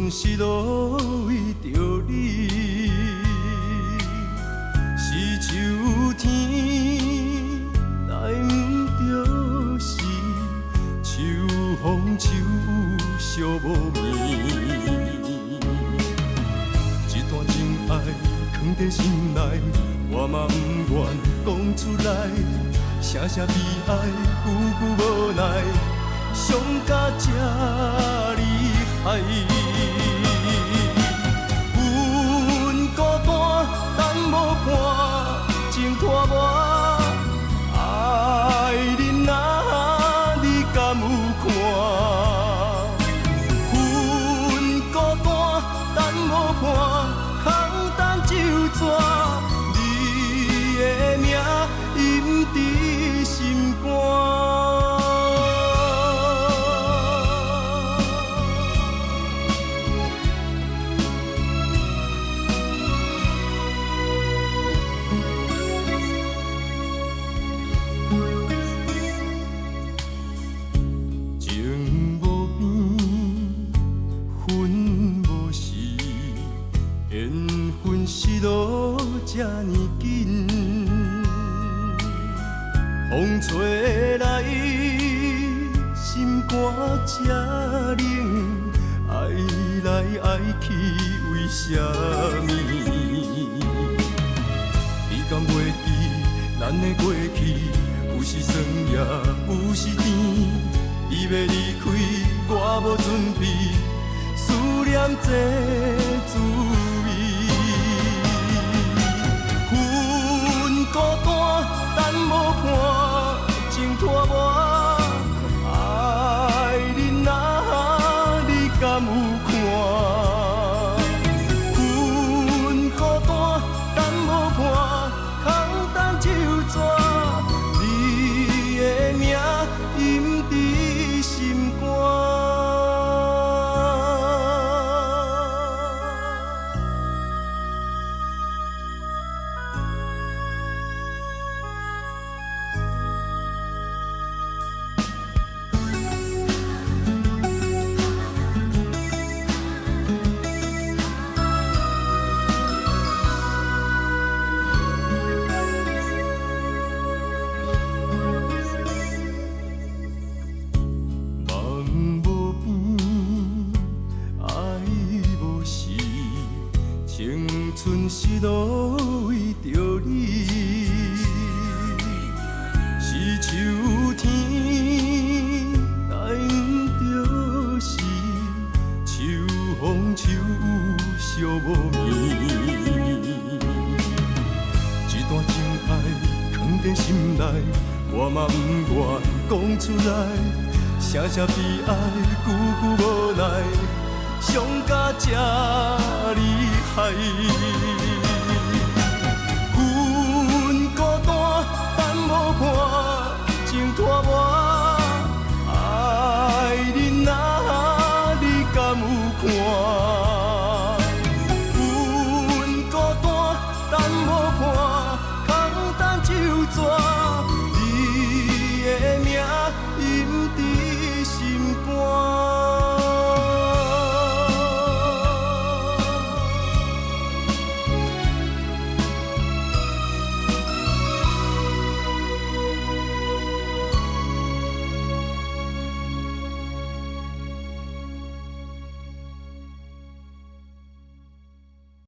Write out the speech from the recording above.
是路为着你，是秋天来不着时，秋风秋寂无眠。一段情爱藏在心内，我嘛不愿讲出来，声声悲哀，句句无奈，伤到这厉害。阮孤单，等无伴，情拖磨，爱人啊，你敢有看？阮孤单，等无伴，空等就逝，你的名印伫心肝。情无边，分无时，缘分是路这呢紧，风吹来，心肝这冷，爱来爱去为什么？你敢袂记咱的过去？有时酸也有时甜。伊要离开，我无准备，思念这滋味。阮孤单，等无伴，情拖磨，爱人啊，你敢有看？阮孤单，等无伴，空等就逝，你的名印伫心肝。梦无边，爱无时，青春是路为着你，是秋天来不着时，秋风秋寂无眠。一段情爱藏在心内，我嘛不愿讲出来。声声悲哀，句句无奈，伤到这厉害。